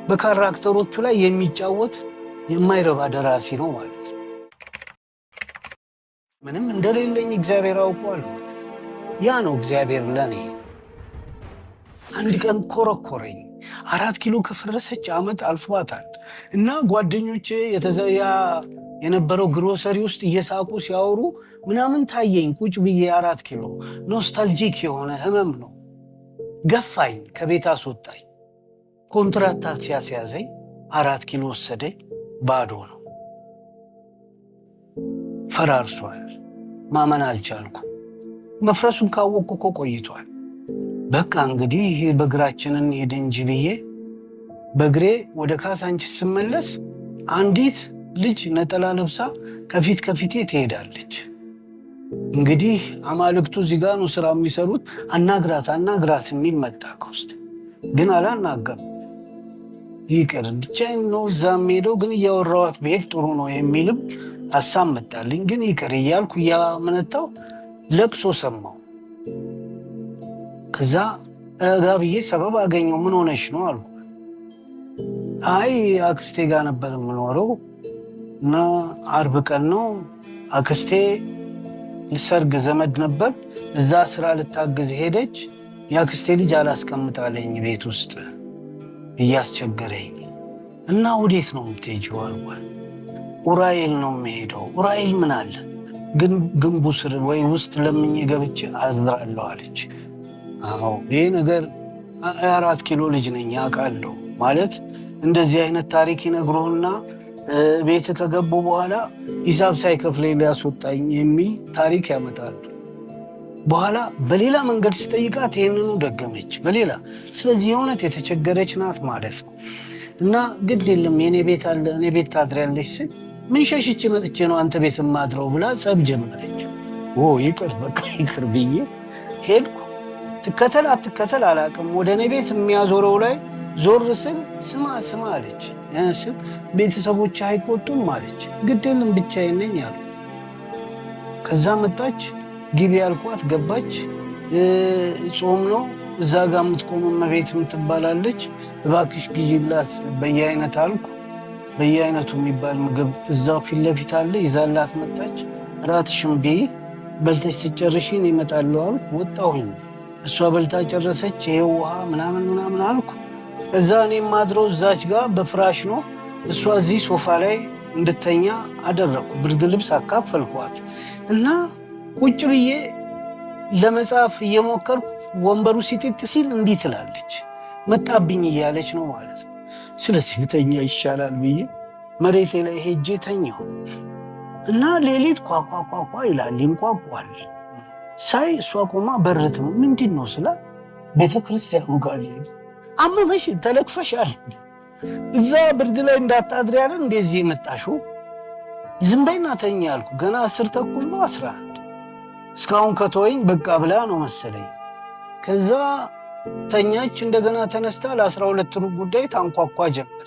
በካራክተሮቹ ላይ የሚጫወት የማይረባ ደራሲ ነው ማለት ነው። ምንም እንደሌለኝ እግዚአብሔር አውቋል ማለት ነው። ያ ነው እግዚአብሔር ለኔ። አንድ ቀን ኮረኮረኝ። 4 ኪሎ ከፈረሰች ዓመት አልፏታል እና ጓደኞቼ የተዘያ የነበረው ግሮሰሪ ውስጥ እየሳቁ ሲያወሩ ምናምን ታየኝ። ቁጭ ብዬ 4 ኪሎ ኖስታልጂክ የሆነ ህመም ነው። ገፋኝ፣ ከቤት አስወጣኝ። ኮንትራት ታክሲ አስያዘኝ። 4 ኪሎ ወሰደኝ። ባዶ ነው፣ ፈራርሷል። ማመን አልቻልኩ። መፍረሱን ካወቅኩ እኮ ቆይቷል። በቃ እንግዲህ በእግራችንን ሄድ እንጂ ብዬ በእግሬ ወደ ካሳንቺስ ስመለስ አንዲት ልጅ ነጠላ ለብሳ ከፊት ከፊቴ ትሄዳለች። እንግዲህ አማልክቱ እዚህ ጋር ነው ስራ የሚሰሩት። አናግራት የሚል መጣ ከውስጥ። ግን አላናገርም። ይቅር ብቻዬን ነው እዛ የምሄደው፣ ግን እያወራኋት ብሄድ ጥሩ ነው የሚልም ሀሳብ መጣልኝ። ግን ይቅር እያልኩ እያመነታው ለቅሶ ሰማሁ። ከዛ ረጋ ብዬ ሰበብ አገኘው። ምን ሆነሽ ነው አልኩ። አይ አክስቴ ጋር ነበር የምኖረው እና አርብ ቀን ነው አክስቴ ሰርግ ዘመድ ነበር፣ እዛ ስራ ልታግዝ ሄደች። የአክስቴ ልጅ አላስቀምጣለኝ ቤት ውስጥ እያስቸገረኝ እና ወዴት ነው የምትሄጂው አልኳት። ኡራኤል ነው የምሄደው። ኡራኤል ምን አለ ግን ግንቡ ስር ወይ ውስጥ ለምኜ ገብቼ አድራለሁ አለች። አዎ ይህ ነገር 4 ኪሎ ልጅ ነኝ አውቃለሁ። ማለት እንደዚህ አይነት ታሪክ ይነግሩህና ቤት ከገቡ በኋላ ሂሳብ ሳይከፍለኝ ሊያስወጣኝ የሚል ታሪክ ያመጣሉ። በኋላ በሌላ መንገድ ስጠይቃት ይህንኑ ደገመች በሌላ። ስለዚህ የእውነት የተቸገረች ናት ማለት ነው። እና ግድ የለም የኔ ቤት አለ እኔ ቤት ታድሪያለሽ ስል ምን ሸሽቼ መጥቼ ነው አንተ ቤት የማድረው ብላ ጸብ ጀመረች። ይቅር በቃ ይቅር ብዬ ሄድኩ። ትከተል አትከተል አላውቅም። ወደ እኔ ቤት የሚያዞረው ላይ ዞር ስል ስማ አለች። ስል ቤተሰቦች አይቆጡም አለች። ግድ የለም ብቻዬን ነኝ አሉ። ከዛ መጣች። ግቢ ያልኳት ገባች። ጾም ነው እዛ ጋር የምትቆም እመቤት የምትባላለች፣ እባክሽ ግዢላት በየአይነት አልኩ። በየአይነቱ የሚባል ምግብ እዛው ፊት ለፊት አለ። ይዛላት መጣች። እራትሽን ብይ በልተሽ ስጨርሽ እኔ እመጣለሁ አልኩ። ወጣሁኝ። እሷ በልታ ጨረሰች። ይሄ ውሃ ምናምን አልኩ። እዛ እኔ ማድረው እዛች ጋር በፍራሽ ነው። እሷ እዚህ ሶፋ ላይ እንድተኛ አደረኩ። ብርድ ልብስ አካፈልኳት እና ቁጭ ብዬ ለመጻፍ እየሞከርኩ ወንበሩ ሲጥጥ ሲል እንዲህ ትላለች። መጣብኝ እያለች ነው ማለት ነው። ስለዚህ ብተኛ ይሻላል ብዬ መሬቴ ላይ ሄጄ ተኛሁ እና ሌሊት ኳኳኳኳ ይላል፣ ይንቋቋል። ሳይ እሷ ቆማ በርት ነው። ምንድን ነው ስላት ቤተክርስቲያኑ ጋር አመመሽ ተለክፈሻል፣ እዛ ብርድ ላይ እንዳታድሪ አይደል እንደዚህ መጣሽው፣ ዝም በይና ተኛ አልኩ። ገና 10 ተኩል ነው 11 እስካሁን ከተወኝ በቃ ብላ ነው መሰለኝ። ከዛ ተኛች። እንደገና ተነስታ ለ12 ሩብ ጉዳይ ታንኳኳ ጀመር።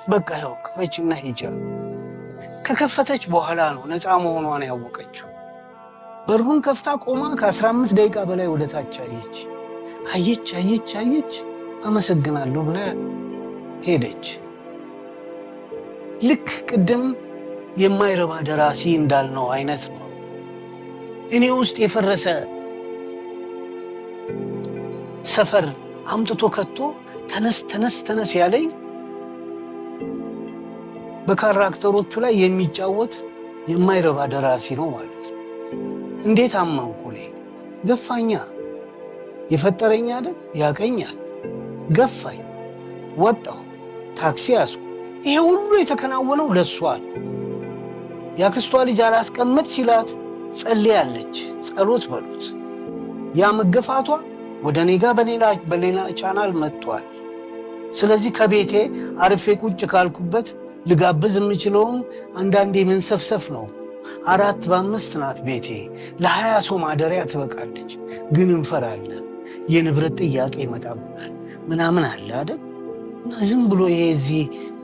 በቃ ያው ክፈችና ሂጂ። ከከፈተች በኋላ ነው ነፃ መሆኗን ያወቀችው። በሩን ከፍታ ቆማ ከ15 ደቂቃ በላይ ወደ ታች አየች። አመሰግናለሁ ብላ ሄደች። ልክ ቅድም የማይረባ ደራሲ እንዳልነው አይነት ነው። እኔ ውስጥ የፈረሰ ሰፈር አምጥቶ ከቶ ተነስ ያለኝ በካራክተሮቹ ላይ የሚጫወት የማይረባ ደራሲ ነው ማለት ነው። እንዴት አመንኩ? ገፋኛ። የፈጠረኝ አይደል ያቀኛል። ገፋኝ። ወጣሁ። ታክሲ ያዝኩ። ይሄ ሁሉ የተከናወነው ለሷ ነው። ያክስቷ ልጅ አላስቀምጥ ሲላት ጸልያለች። ጸሎት በሉት። ያ መገፋቷ ወደ እኔ ጋር በሌላ ቻናል መጥቷል። ስለዚህ ከቤቴ አርፌ ቁጭ ካልኩበት ልጋብዝ የምችለውም አንዳንዴ መንሰፍሰፍ ነው። 4 በ5 ናት ቤቴ። ለ20 ሰው ማደሪያ ትበቃለች። ግን እንፈራለን። የንብረት ጥያቄ ይመጣብናል ምናምን አለ አይደል? እና ዝም ብሎ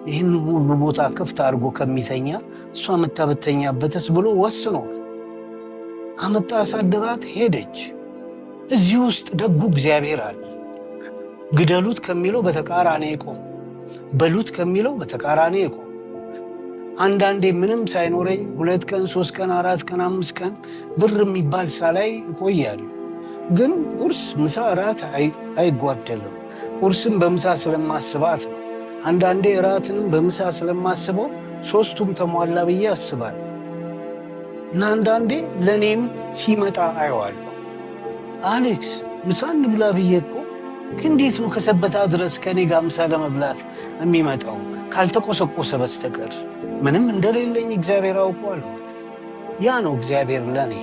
ይህን ሁሉ ቦታ ክፍት አድርጎ ከሚተኛ እሷ መታበተኛበትስ ብሎ ወስኖ አመጣ። አሳድራት ሄደች። እዚህ ውስጥ ደጉ እግዚአብሔር አለ። ግደሉት ከሚለው በተቃራኒ ቆም። በሉት ከሚለው በተቃራኒ እኮ አንዳንዴ ምንም ሳይኖረኝ 2 ቀን 3 ቀን 4 ቀን 5 ቀን ብር የሚባል ሳላይ እቆያለሁ። ግን ቁርስ፣ ምሳ፣ እራት አይጓደልም። ቁርስም በምሳ ስለማስባት ነው። አንዳንዴ እራትንም በምሳ ስለማስበው 3ቱም ተሟላ ብዬ አስባለሁ። እና አንዳንዴ ለእኔም ሲመጣ አየዋለሁ። አሌክስ ምሳ እንብላ ብዬ እኮ እንዴት ነው ከሰበታ ድረስ ከኔ ጋር ምሳ ለመብላት የሚመጣው? ካልተቆሰቆሰ በስተቀር ምንም እንደሌለኝ እግዚአብሔር አውቋል። ያ ነው እግዚአብሔር ለኔ።